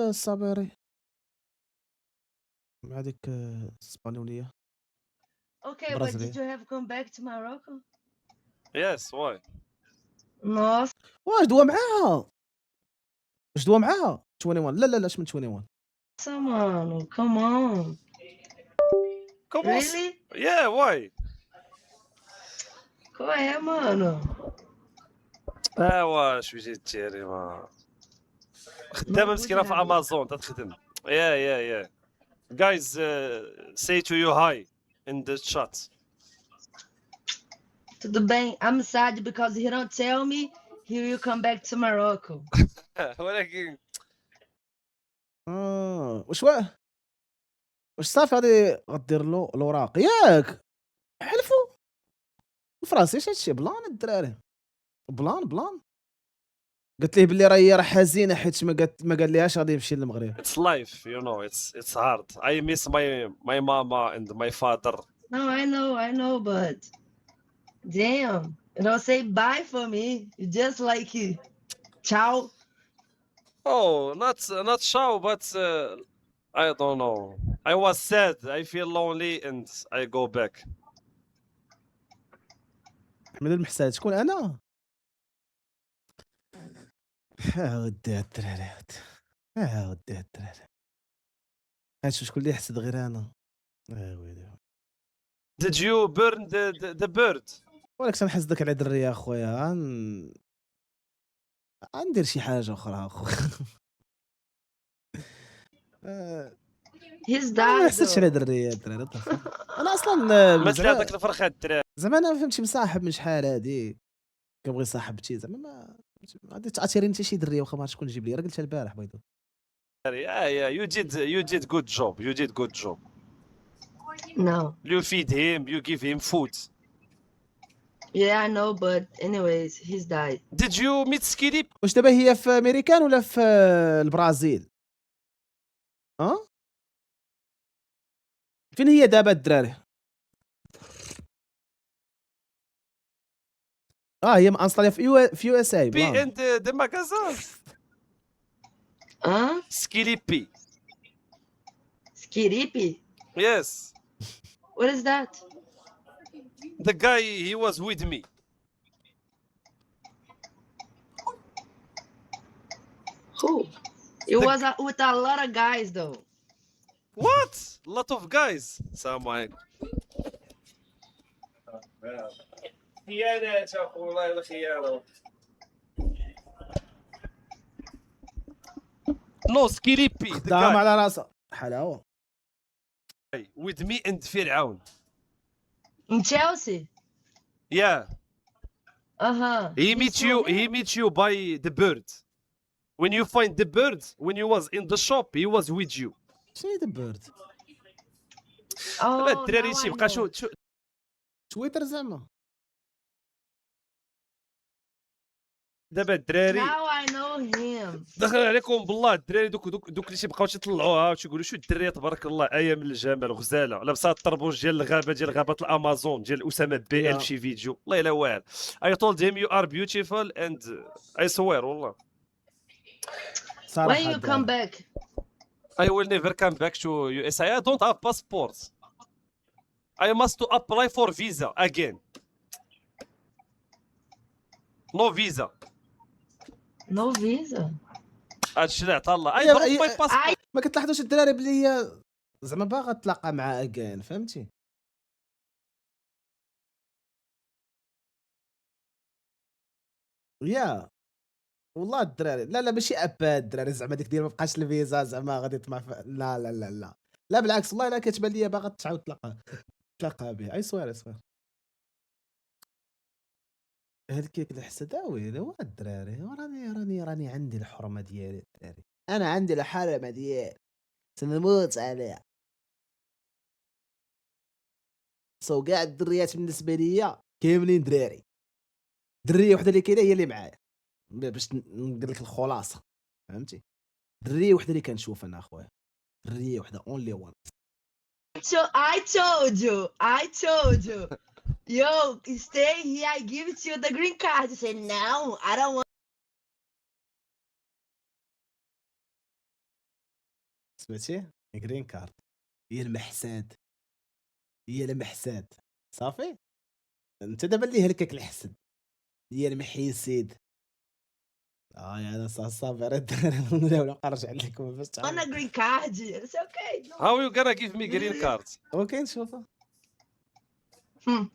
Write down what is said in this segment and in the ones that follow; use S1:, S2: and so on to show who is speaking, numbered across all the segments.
S1: الصابيري مع ديك الإسبانيولية
S2: Okay, but did
S1: البرازيلية.
S2: you ever come back to Morocco?
S3: Yes, why?
S2: Nossa,
S1: واش دوا معاها؟ واش دوا معاها؟ 21 لا اش من 21
S2: mano, come on.
S3: Come on.
S2: Really?
S3: Yeah, why?
S2: Qual é, mano?
S3: واش جيت تيري ما
S2: No
S3: خدامه
S2: good
S3: مسكينه في
S2: habit.
S3: امازون تتخدم. Yeah. Guys, say to you hi in the chat.
S2: Tudo bem, I'm sad because he don't tell me he will come back to Morocco.
S3: ولكن
S1: واش صافي غادي غدير له الوراق ياك حلفوا الفرنسيش هادشي بلان الدراري بلان قلت ليه بلي راه حزينه حيت ما قال ليهاش غادي يمشي للمغرب.
S3: it's life, you know, it's hard. I miss my mama and my father.
S2: No, I know, but damn, you don't say bye for me. You just like ciao.
S3: Oh, not show, but I don't know. I was sad. I feel lonely and I go back.
S1: احمد المحساد شكون انا؟ ودي الدراري ودي الدراري هادشي شكون اللي يحسد غير انا؟ ويلي
S3: Did you burn the bird?
S1: ولكن تنحسدك على دري يا اخويا غندير شي حاجه اخرى اخويا.
S2: He's
S1: انا ما
S2: died
S1: نحسدش على
S2: though.
S1: دري يا دراري انا اصلا
S3: ما تلعب داك الفرخه الدراري.
S1: زعما انا فهمتي مصاحب من شحال هادي كنبغي صاحبتي زعما ما غادي تعاتيريني حتى شي دريه واخا ما عرفتش شكون نجيب لي راه قلتها البارح بيضو.
S3: Yeah, you did good job. You did good job.
S2: No.
S3: You feed him, you give him food.
S2: Yeah, I know, but anyways, he's died.
S3: Did you meet Skilly?
S1: واش دابا هي في امريكان ولا في البرازيل؟ فين هي دابا الدراري؟ هي مانستاليه في يو اس اي
S3: P and the magazine.
S2: Huh?
S3: Skilly P.
S2: Skiripi?
S3: Yes.
S2: What is that?
S3: The guy, he was with me.
S2: Who? It was with a lot of guys though.
S3: What? Lot of guys. Someone. خيانات اخو والله الخيانه. No, Skilly P. The
S1: دام
S3: guy
S1: على راسها حلاوه.
S3: with me and فرعون.
S2: In Chelsea?
S3: Yeah.
S2: Uh-huh.
S3: He meet you by the bird. When you find the bird, when you was in the shop, he was with you.
S1: شنو دبرت؟
S3: دابا
S2: Oh,
S3: الدراري
S2: now I
S3: تيبقى
S2: know.
S1: تويتر زعما
S3: دابا الدراري
S2: Now I know him.
S3: دخل عليكم بالله الدراري دوك اللي تيبقاو تيطلعوها وتيقولوا شو الدريه تبارك الله ايام الجمال غزاله لابسه الطربوش ديال الغابه ديال غابه الامازون ديال اسامه بي ال
S1: Yeah.
S3: شي فيديو والله الا واعر. I told him you are beautiful and I swear والله
S1: صراحه
S2: When you come
S1: الدراري.
S2: back?
S3: I will never come back to USA. I don't have passport. I must to apply for visa again. No visa.
S2: No visa.
S3: هادشي اللي عطا الله. I
S1: Yeah,
S3: dropped my
S1: I-
S3: passport.
S1: ما كتلاحظوش الدراري بلي هي زعما باغا تلاقى مع اكان فهمتي؟ يا والله الدراري لا ماشي اباد الدراري زعما ديك ديال ما بقاش الفيزا زعما غادي يطمع لا بالعكس والله الا كتبان ليا باغا تعاود تلاقى به اي سوير هاد كيك الحسد ويلي وا الدراري راني عندي الحرمه ديالي الدراري انا عندي الحرمه ديالي سنموت عليها سو كاع الدريات بالنسبه ليا كاملين دراري دريه وحده اللي كاينه هي اللي معايا باش ندير لك الخلاصه فهمتي دريه وحده اللي كنشوف انا اخويا دريه وحده اونلي وان
S2: I told you. Yo, stay here. I give it to you the green card. You say no. I don't want.
S1: سمعتي جرين كارد هي المحساد هي المحساد صافي انت دابا اللي هلكك الحسد هي المحيسيد يا انا صابر ولا قرج عليكم باش
S2: On a green card. It's okay. No.
S3: How you gonna give me green card?
S1: اوكي نشوفها
S2: Hmm.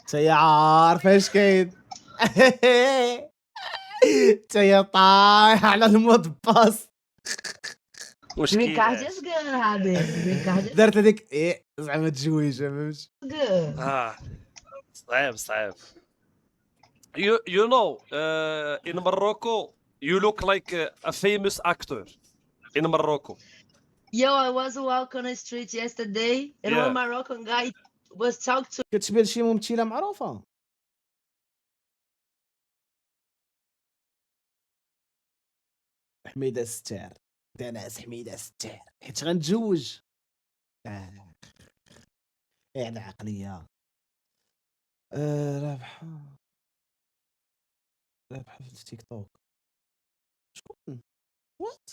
S1: انت عارف ايش كاين انت طايح على المود باص
S2: Green card
S3: مشكلة
S2: is good, Habib. Green card is
S1: درت هذيك زعما تجويجه فهمت
S2: good.
S3: صعيب you know in Morocco you look like a famous actor in Morocco.
S2: Yo, I was walking on the street yesterday, and
S3: Yeah.
S2: one Moroccan guy was talking to
S1: كتشبه لشي ممثله معروفه حميده ستار دا ناس حميده ستار حيت غنتزوج يعني عقليه رابحه رابحه في التيك توك شكون وات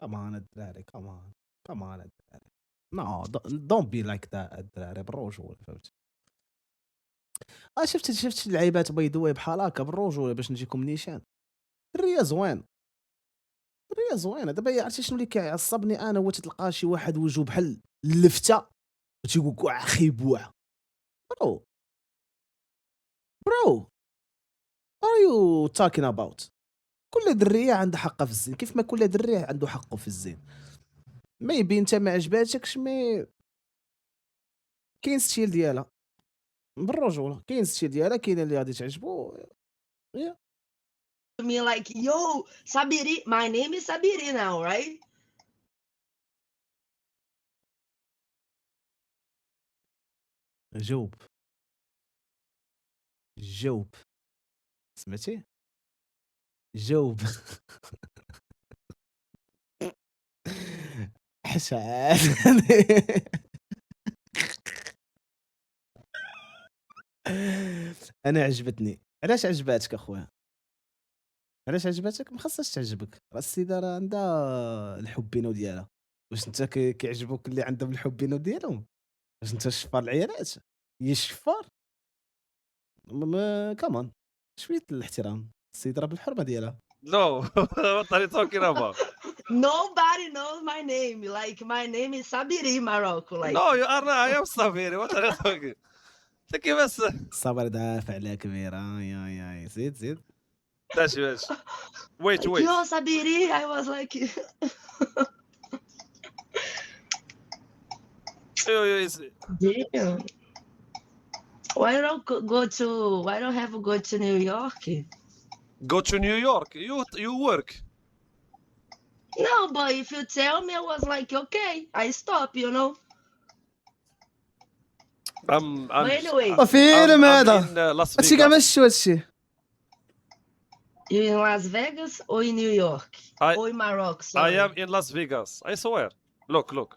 S1: كمان الدراري كمان الدراري نو دونت بي لايك ذات الدراري بالرجوله فهمتي شفت اللعيبات بيضوي بحال هكا بالرجوله باش نجيكم نيشان الريا زوينه دابا عرفتي شنو اللي كيعصبني انا هو تلقى شي واحد وجهه بحال اللفته وتيقول كوع اخي بوع برو ار يو توكين اباوت كل دريه عندها حقها في الزين كيف ما كل دريه عنده حقه في الزين ميبي انت ما عجباتكش مي كاين ستيل ديالها بالرجوله كاين ستيل ديالها كاين اللي غادي تعجبو
S2: me like, yo, Sabiri. My name is Sabiri now, right?
S1: جاوب سمعتي جاوب حشاد انا عجبتني علاش عجباتك اخويا علاش عجباتك ما خاصهاش تعجبك راه السيده راه عندها الحبينو ديالها واش انت كيعجبوك اللي عندهم الحبينو ديالهم واش انت الشفار العيالات هي الشفار كمان شويه الاحترام السيده راه بالحرمه ديالها
S3: No, what are you talking about?
S2: Nobody knows my name. Like, my name is Sabiri Morocco. Like,
S3: No, you are not. I am Saviri. What are you talking? انت كيفاش
S1: الصبر دافع عليها كبيره يا زيد
S3: ماشي wait
S2: yo, Sabiri. I was like, damn. Why don't have to go to New York?
S3: go to New York. You work.
S2: No, but if you tell me, I was like, okay, I stop, you know.
S3: I'm
S2: But anyway,
S1: فيلم
S3: I'm
S1: هذا
S3: in Las
S1: هادشي كاع
S3: Vegas.
S1: ماشي هادشي
S2: you in Las Vegas or in New York
S3: I-
S2: or in Morocco?
S3: I
S2: Sorry.
S3: am in Las Vegas. I swear. Look.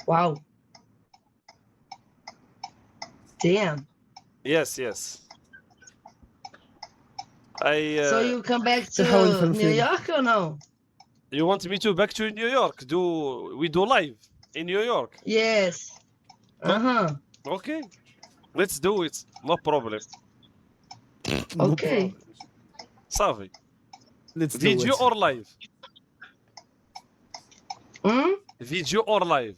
S2: Wow. Damn.
S3: Yes. I
S2: So you come back
S1: تحاول في
S2: to New
S1: الفيلم.
S2: York or no?
S3: you want me to back to New York? We do live in New York?
S2: Yes. Uh-huh.
S3: Okay. Let's do it. No problem.
S2: Okay.
S3: صافي.
S1: Let's do
S3: Video
S1: it.
S3: or live?
S2: Hmm?
S3: Video or live?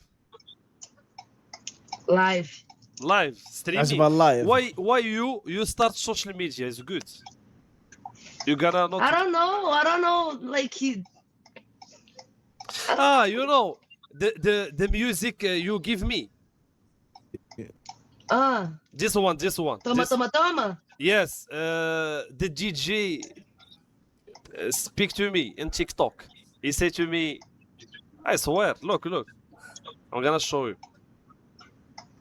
S2: Live.
S3: Live streaming.
S1: عجبها اللايف
S3: Why you start social media is good. You gotta not.
S2: I don't know. Like
S3: You know the music you give me. This one.
S2: Toma.
S3: Yes. The DJ speak to me in TikTok. He say to me, I swear, look. I'm gonna show you.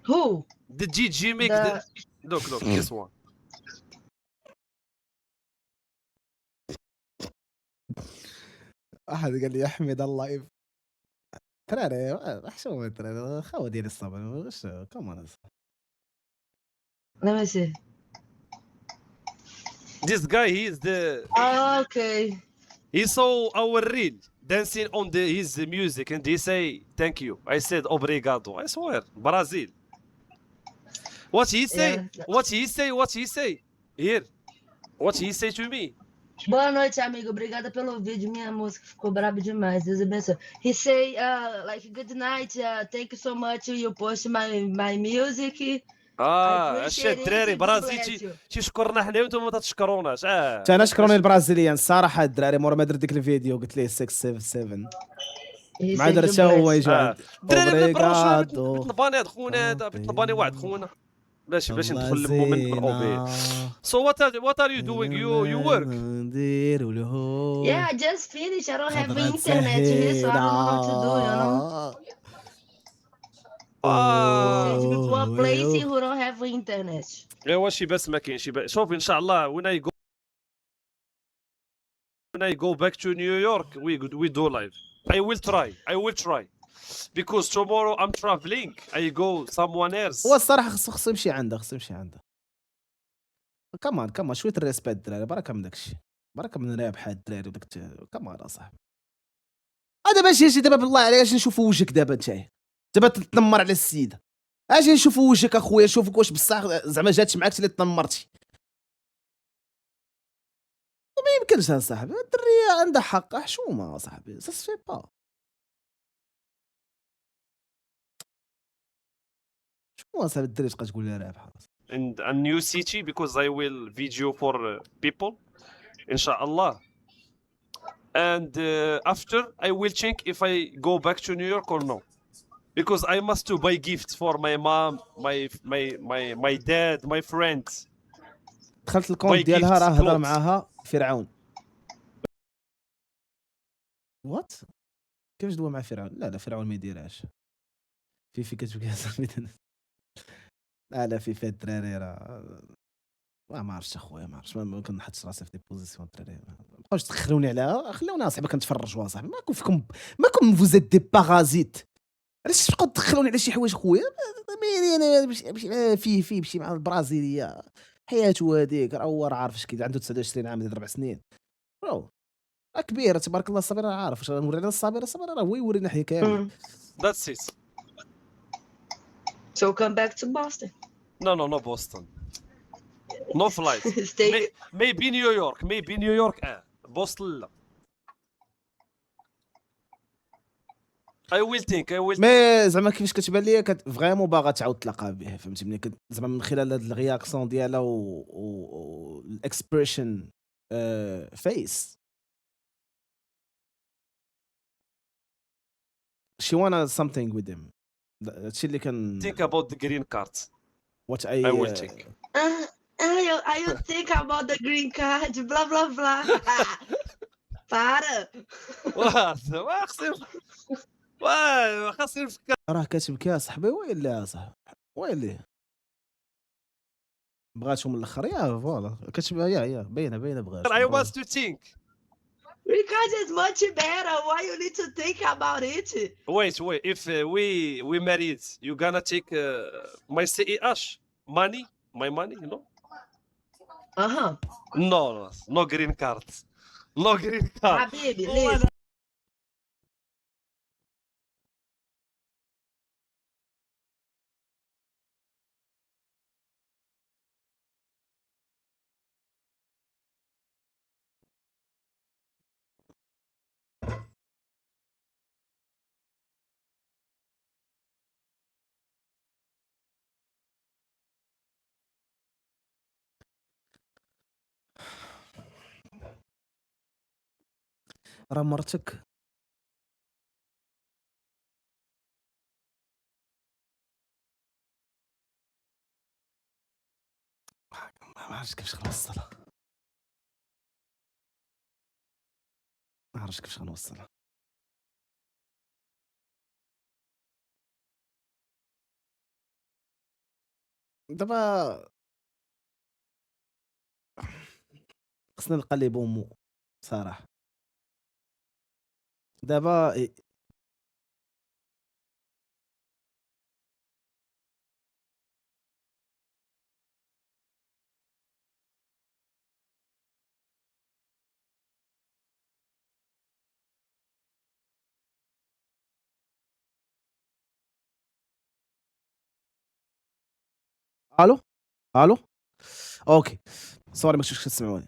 S2: Who?
S3: The DJ make the... Look, this one.
S1: احد قال لي يا حميد اللايف تراري حشومه تراري خاوه ديالي الصبر واش كمان
S2: Let me see.
S3: This guy, he is the
S2: Okay.
S3: he saw our reel dancing on his music and he say thank you. I said obrigado. I swear, Brazil. What he say?
S2: Yeah.
S3: What he say? What he say? Here. What he say to me?
S2: Boa noite, amigo. Obrigada pelo vídeo. Minha música ficou braba demais. Deus abençoe. He say, like, good night. Thank you so much. You post my music.
S3: الشيء
S2: appreciate it.
S3: الدراري
S2: God
S3: برازيل
S2: bless you.
S3: تيشكرنا حنا وانتم ما تشكروناش.
S1: انا شكروني البرازيليان الصراحه الدراري مور ما درت ديك الفيديو قلت ليه 677
S2: He
S1: مع
S2: said
S1: درت
S2: God
S1: حتى هو
S2: bless.
S1: يجي عند
S3: الدراري من البروش
S1: اوبريغادو
S3: بيطلباني هاد خونا هذا بيطلباني واحد خونا باش ندخل لمو من اوبي.
S1: زينة
S3: So what are you doing? You work.
S1: نديرو له
S2: Yeah, I just finished. I don't have
S1: خضرة
S2: internet here, so I don't know what to do, you know? Send people a place who don't have internet.
S3: ايوا شي بس ما كاين شي بس. شوف ان شاء الله when I go back to New York we do live. I will try because tomorrow I'm traveling. I go somewhere else.
S1: هو الصراحه خصو يمشي عنده كمان شويه الريسبكت الدراري بركه من داكشي بركه من رابحه الدراري وداك كمان اصاحبي هذا باش يجي دابا بالله عليك اجي نشوفوا وجهك دابا نتايا دابا تنمر على السيده اجي نشوفوا وجهك اخويا نشوفك واش بصح زعما جاتش معاك اللي تنمرتي ما يمكنش اصاحبي الدريه عندها حق حشومه اصاحبي سا سفي با شنو اصاحبي الدريه تبقى تقول لها رابحه
S3: in a new city because I will video for people inshallah and after I will check if I go back to New York or no because I must to buy gifts for my mom my dad my friends.
S1: دخلت الكونت ديالها راه هضر معاها فرعون وات كيفاش دوا مع فرعون لا فرعون ما يديرهاش في كتبكي لا في الدراري راه ما عرفتش اخويا ما عرفتش ما كنحطش راسي في دي بوزيسيون الدراري ما بقاوش تخلوني عليها خلوني اصاحبي كنتفرجوا اصاحبي ماكم فيكم ماكم فوزيت دي بارازيت علاش تبقاو تدخلوني على شي حوايج خويا انا فيه بشي مع البرازيليه حياته هذيك راه هو عارف اش كيدير عنده 29 عام 4 سنين برو كبير تبارك الله الصبر راه عارف واش نورينا الصبر راه هو يورينا حياه كامل
S3: That's it.
S2: So come back to Boston.
S3: No Boston. No flight.
S2: Stay.
S3: Maybe New York Boston لا. I will think.
S1: مي زعما كيفاش كتبان ليا فريمون باغا تعاود تلاقى به فهمتي ملي زعما من خلال هاد الرياكسيون ديالها و الاكسبريشن فيس she wanna something with him هادشي اللي كان
S3: think about the green card.
S1: what
S3: I will think.
S2: I think about the green card, blah blah blah. Para.
S3: خاصني نفكر.
S1: راه كتبكي اصاحبي ويلي اصاحبي ويلي بغاتهم من الاخر يا فوالا كتبها يا باينه بغات
S3: I want to think.
S2: Green card is much better. Why you need to think about it?
S3: Wait. If we married, you gonna take my CEH money, my money, you know? No green card. No green card.
S2: Habibi, listen.
S1: راه مرتك ما عرفتش كيفاش غنوصلها دابا خصنا نلقى بومو صراحه دابا الو الو اوكي سوري ما كنتش كتسمعوني.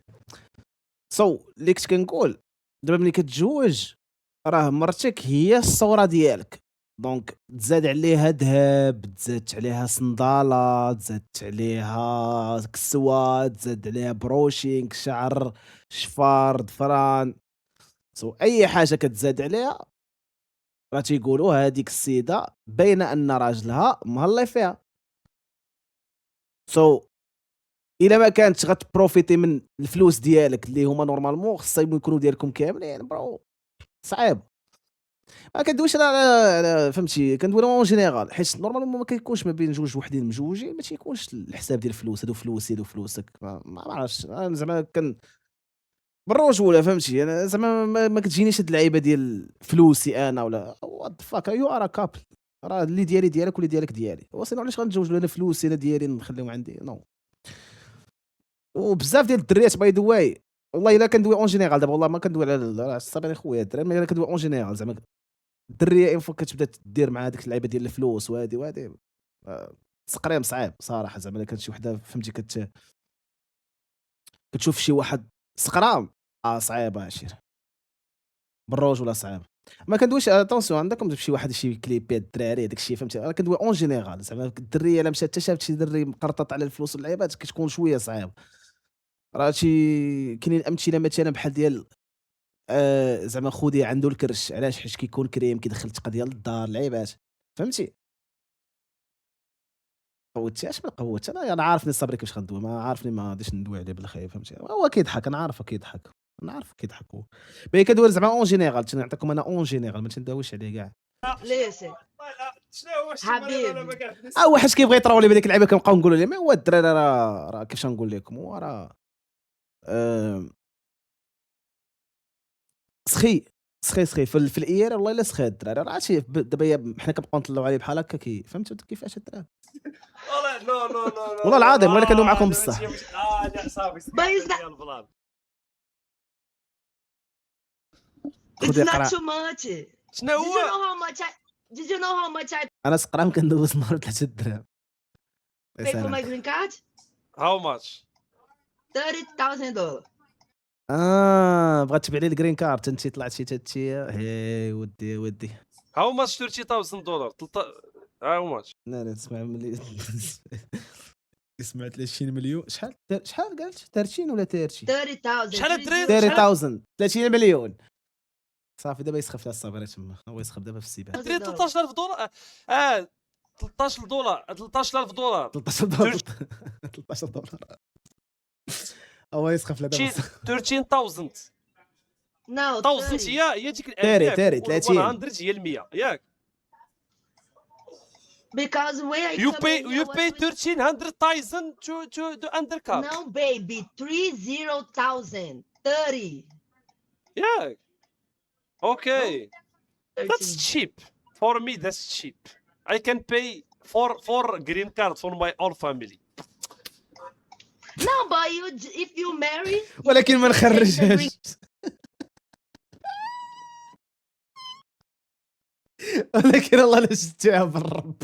S1: اللي كنت كنقول دابا ملي كتزوج راه مرتك هي الصورة ديالك، دونك تزاد عليها ذهب، تزادت عليها صندالة، تزادت عليها كسوة، تزاد عليها بروشينغ، شعر، شفار، ظفران، أي حاجة كتزاد عليها راه تيقولوا هاديك السيدة باينة أن راجلها مهلي فيها. إلا ما كانتش غتبروفيتي من الفلوس ديالك اللي هما نورمالمون خصهم يكونوا ديالكم كاملين برو صعيب. ما كندويش على فهمتي، كندوي اون جينيرال، حيت نورمالمون ما كيكونش ما بين جوج وحدين مجوجين ما تيكونش الحساب ديال الفلوس، هادو فلوسي هادو فلوسك، ما عرفتش أنا زعما بالرجوله فهمتي. انا زعما ما كتجينيش هاد اللعيبه ديال فلوسي انا ولا وات فاك يو ار كابل، راه اللي ديالي ديالك واللي ديالك ديالي، وسينو علاش غنتزوج انا فلوسي انا ديالي نخليهم عندي نو. وبزاف ديال الدريات باي ذا واي والله الا كندوي اون جينيرال دابا، والله ما كندوي على الصبر خويا الدراري، ملي كندوي اون جينيرال زعما الدريه اين فوا كتبدا دير مع هذيك اللعيبه ديال الفلوس وهادي تقريم صعيب صراحه. زعما الا كانت شي وحده فهمتي كتشوف شي واحد سقرام صعيبه عشير بالروج ولا صعيب. ما كندويش اتونسيون عندكم شي واحد شي كليبات الدراري داك الشيء فهمتي، انا كندوي اون جينيرال زعما الدريه الا مشات حتى شافت شي دري مقرطط على الفلوس واللعيبات كتكون شويه صعيب. راه كاينين امثله مثلا بحال ديال زعما خودي عنده الكرش، علاش؟ حيت كيكون كريم كيدخل الثقه ديال الدار اللعيبات فهمتي. قوتي اش ما قوتش انا عارفني صبري كيفاش غندوي، ما عارفني ما غاديش ندوي عليه بالخايب فهمتي. هو كيضحك انا عارفه كيضحك، انا عارف كيضحك هو، مي كندوي زعما اون جينيرال تنعطيكم انا اون جينيرال ما تنداويش عليه كاع.
S2: Listen,
S3: شنو هو الشيء اللي انا ما
S2: حبيبي
S3: قاعد
S1: اه واحد كيبغي يطراولي بهذيك اللعيبه كنبقاو نقولوا ليه ما هو الدراري راه كيفاش نقول لكم هو راه آم، سخي سخي في الايار والله الا سخي الدراري راه عرفتي دابا حنا كنبقاو نطلعوا عليه بحال هكا فهمتوا كيفاش الدراري
S3: والله لا
S1: والله العظيم ولا كندوي معكم بصح.
S3: لا صافي
S2: But it's not-
S3: ديال البلان.
S2: it's
S1: خذي
S2: not
S1: قرا
S2: too much.
S3: شنو
S2: Did you
S3: هو
S2: know how much I
S1: انا سقرام كندوز نهار 3 درهم.
S2: paid for my green card?
S3: هاو ماتش
S2: $30,000.
S1: بغات تبيع لي الجرين كارت انت طلعتي تاتي هي ودي
S3: هاو ماتش $30,000 هاو ماتش
S1: لا تسمع ملي سمعت لي 20 مليون شحال قالت 30 ولا 30
S2: $30,000.
S3: شحال الدراري؟
S1: 30000 30 مليون صافي دابا يسخف لها الصبر تما هو يسخف دابا في السباق.
S3: الدراري $13,000 $13 $13,000
S1: 13 دولار هو يسخف لها دابا
S3: 13,000
S2: No,
S3: 1000
S2: 30.
S3: هي ديك
S1: تاري 30
S3: 100 هي ال100 ياك
S2: Because when I
S3: you
S2: come
S3: pay
S2: in here,
S3: you
S2: what
S3: pay
S2: we-
S3: 1300,000 to the undercut
S2: No, baby, 30,000. 30.
S3: ياك okay
S2: 13.
S3: that's cheap for me that's cheap I can pay for green card for my all family
S2: No, but if you marry,
S1: ولكن ما
S2: take the green-
S1: نخرجهاش ولكن الله لا شفتوها بالرب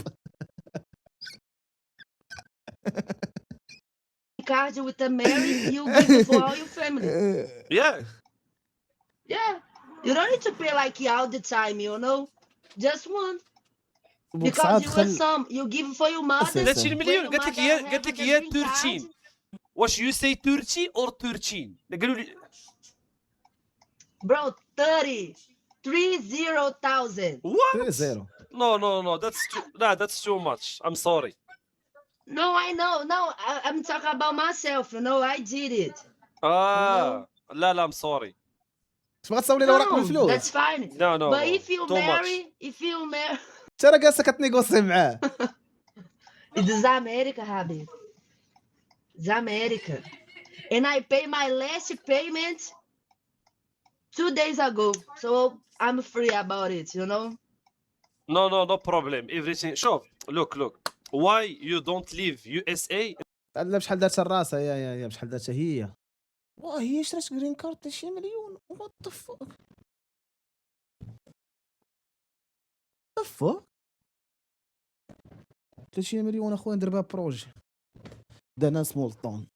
S2: card with the marriage, you give it for all your family.
S3: yeah
S2: Yeah. You don't need to pay like you all the time, you know? Just one. Because you want some, you give it for your mother.
S1: That's
S3: 30
S2: when
S3: مليون
S2: your
S3: قالت لك
S2: mother
S3: هي
S2: have
S3: قالت لك
S2: the
S3: هي
S2: green
S3: 13
S2: card,
S3: واش you say 30 or 13 قالوا لي
S2: bro, 30,000.
S3: what
S1: زيرو
S3: no that's too much I'm sorry
S2: No, I know. No, I'm talking about myself, you know? I did it.
S3: لا I'm sorry
S1: تبغى تصاولي الاوراق
S2: No,
S1: بالفلوس
S2: that's fine.
S3: no
S2: But if you
S3: too
S2: marry,
S3: much
S2: if you marry,
S1: انت راه جالسه كتنيغوسي معاه
S2: it's America, Habib. It's America. And I pay my last payment 2 days ago. So I'm free about it, you know?
S3: no problem everything شوف look why you don't leave USA
S1: لا بشحال دارتها الراسه يا بشحال دارتها هي واه هي شرات جرين كارت 20 مليون وات ذا فوك 30 مليون اخويا ندير بها بروجي دانا سمولتون